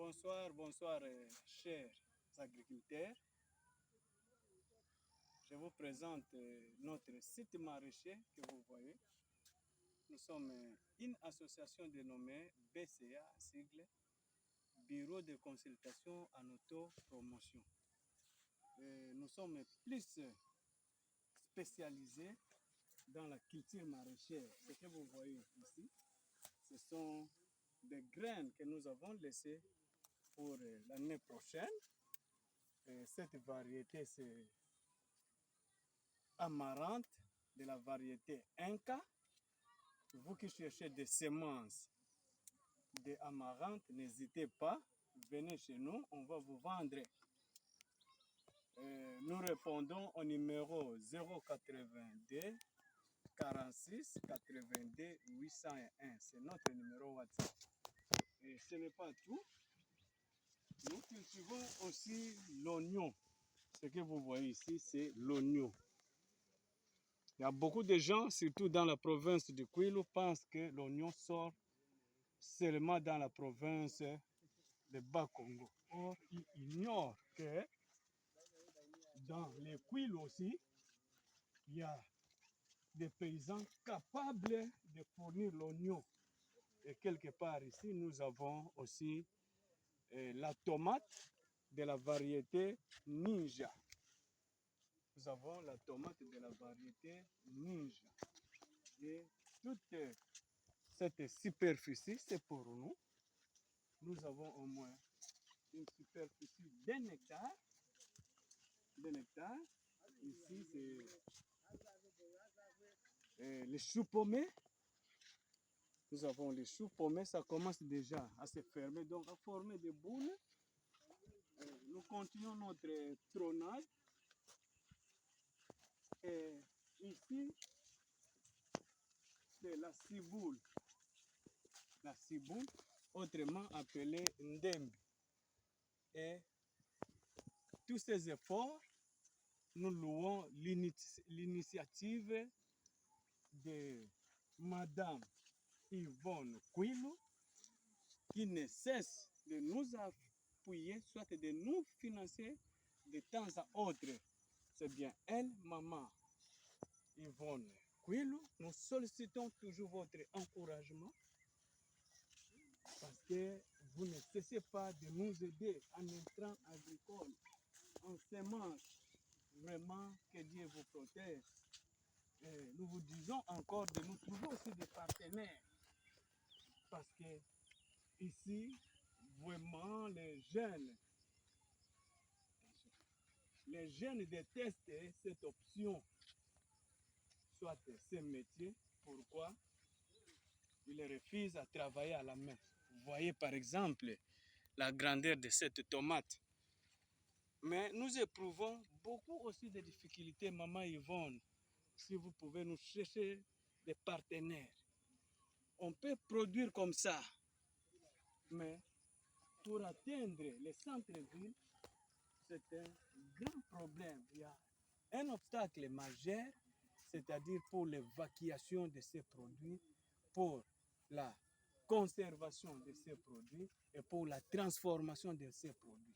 Bonsoir, bonsoir, chers agriculteurs. Je vous présente notre site maraîcher que vous voyez. Nous sommes une association dénommée BCA, sigle, Bureau de consultation en autopromotion. Nous sommes plus spécialisés dans la culture maraîchère. Ce que vous voyez ici, ce sont des graines que nous avons laissées pour l'année prochaine. Cette variété, c'est Amarante de la variété Inca. Vous qui cherchez des semences de Amarante, n'hésitez pas, venez chez nous, on va vous vendre. Nous répondons au numéro 082 46 82 801. C'est notre numéro WhatsApp. Et ce n'est pas tout. Nous cultivons aussi l'oignon. Ce que vous voyez ici, c'est l'oignon. Il y a beaucoup de gens, surtout dans la province de Kwilu, pensent que l'oignon sort seulement dans la province de Bas-Congo. Or, ils ignorent que dans les Kwilu aussi, il y a des paysans capables de fournir l'oignon. Et quelque part ici, nous avons aussi la tomate de la variété Ninja. Nous avons la tomate de la variété Ninja. Et toute cette superficie, c'est pour nous. Nous avons au moins une superficie d'un hectare. Ici, c'est les choux pommés. Nous avons les choux pommés. Ça commence déjà à se fermer, donc à former des boules. Nous continuons notre tronnade. Et ici, c'est la ciboule. La ciboule, autrement appelée ndembe. Et tous ces efforts, nous louons l'initiative de Madame Yvonne Kwilu, qui ne cesse de nous appuyer, soit de nous financer de temps à autre. C'est bien elle, Maman Yvonne Kwilu. Nous sollicitons toujours votre encouragement parce que vous ne cessez pas de nous aider en intrants agricoles, en semences. Vraiment, que Dieu vous protège. Et nous vous disons encore de nous trouver aussi des partenaires. Parce que ici, vraiment, les jeunes détestent cette option, soit ce métier. Pourquoi? Ils refusent à travailler à la main. Vous voyez par exemple la grandeur de cette tomate. Mais nous éprouvons beaucoup aussi de difficultés, Maman Yvonne. Si vous pouvez nous chercher des partenaires. On peut produire comme ça, mais pour atteindre les centres-villes, c'est un grand problème. Il y a un obstacle majeur, c'est-à-dire pour l'évacuation de ces produits, pour la conservation de ces produits et pour la transformation de ces produits.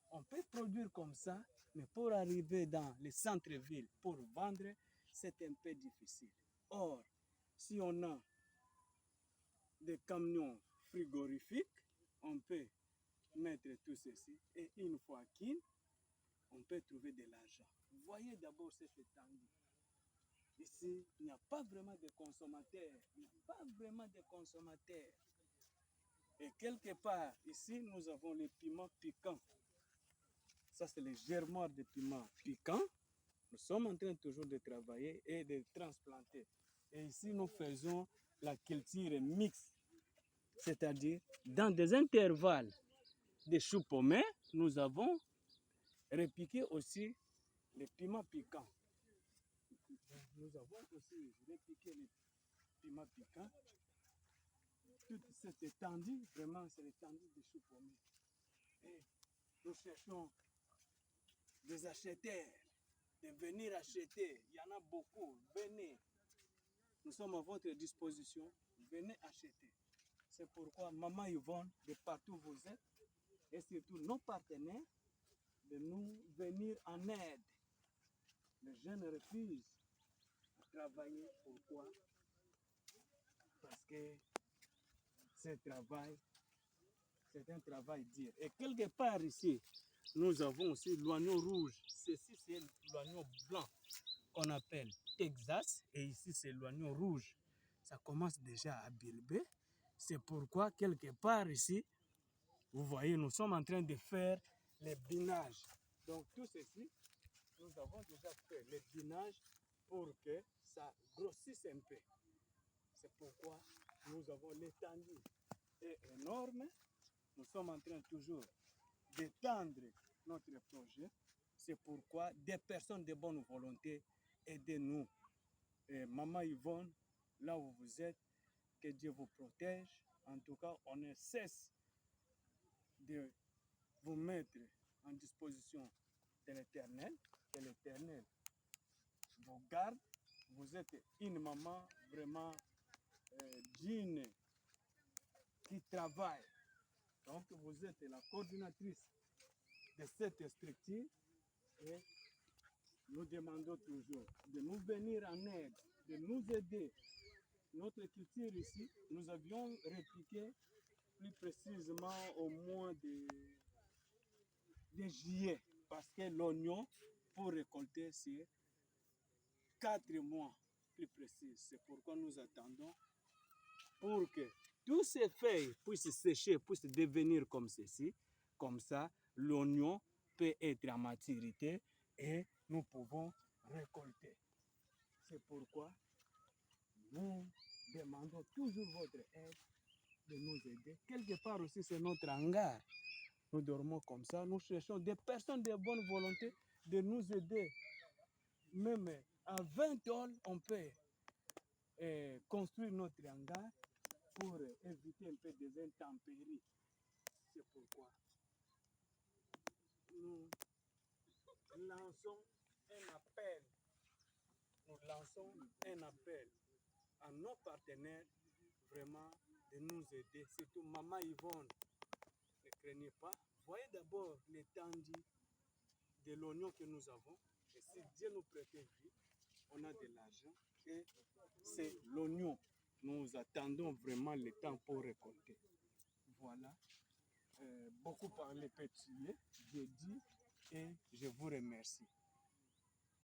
On peut produire comme ça, mais pour arriver dans les centres-villes, pour vendre, c'est un peu difficile. Or, si on a des camions frigorifiques, on peut mettre tout ceci et une fois qu'il, on peut trouver de l'argent. Voyez d'abord cette étendue. Ici, il n'y a pas vraiment de consommateurs. Il n'y a pas vraiment de consommateurs. Et quelque part, ici, nous avons les piments piquants. Ça, c'est les germoirs de piments piquants. Nous sommes en train toujours de travailler et de transplanter. Et ici, nous faisons la culture mixte. C'est-à-dire, dans des intervalles de choux pommés, nous avons repiqué aussi les piments piquants. Nous avons aussi repiqué les piments piquants. Toute cette étendue, vraiment, c'est l'étendue des choux pommés. Et nous cherchons des acheteurs, de venir acheter. Il y en a beaucoup. Venez. Nous sommes à votre disposition. Venez acheter. C'est pourquoi, Maman Yvonne, de partout où vous êtes, et surtout nos partenaires de nous venir en aide. Les jeunes refusent de travailler. Pourquoi? Parce que ce travail, c'est un travail dur. Et quelque part ici, nous avons aussi l'oignon rouge. Ceci, c'est l'oignon blanc qu'on appelle Texas. Et ici, c'est l'oignon rouge. Ça commence déjà à bilber. C'est pourquoi, quelque part ici, vous voyez, nous sommes en train de faire les binages. Donc, tout ceci, nous avons déjà fait les binages pour que ça grossisse un peu. C'est pourquoi nous avons l'étendue est énorme. Nous sommes en train toujours d'étendre notre projet. C'est pourquoi des personnes de bonne volonté, aidez-nous. Et Maman Yvonne, là où vous êtes, que Dieu vous protège. En tout cas, on ne cesse de vous mettre en disposition de l'Éternel, que l'Éternel vous garde. Vous êtes une maman vraiment digne qui travaille. Donc, vous êtes la coordinatrice de cette structure et nous demandons toujours de nous venir en aide, de nous aider. Notre culture ici, nous avions répliqué plus précisément au mois de juillet, parce que l'oignon, pour récolter, c'est 4 mois plus précis. C'est pourquoi nous attendons pour que tous ces feuilles puissent sécher, puissent devenir comme ceci. Comme ça, l'oignon peut être à maturité et nous pouvons récolter. C'est pourquoi nous demandons toujours votre aide, de nous aider. Quelque part aussi, c'est notre hangar. Nous dormons comme ça. Nous cherchons des personnes de bonne volonté de nous aider. Même à 20 $, on peut construire notre hangar pour éviter un peu des intempéries. C'est pourquoi nous lançons un appel. Nous lançons un appel à nos partenaires vraiment de nous aider. Surtout Maman Yvonne, ne craignez pas. Voyez d'abord l'étendue de l'oignon que nous avons. Et si Dieu nous prête vie, on a de l'argent et c'est l'oignon. Nous attendons vraiment le temps pour récolter. Voilà. Beaucoup parlé pétué, j'ai dit et je vous remercie.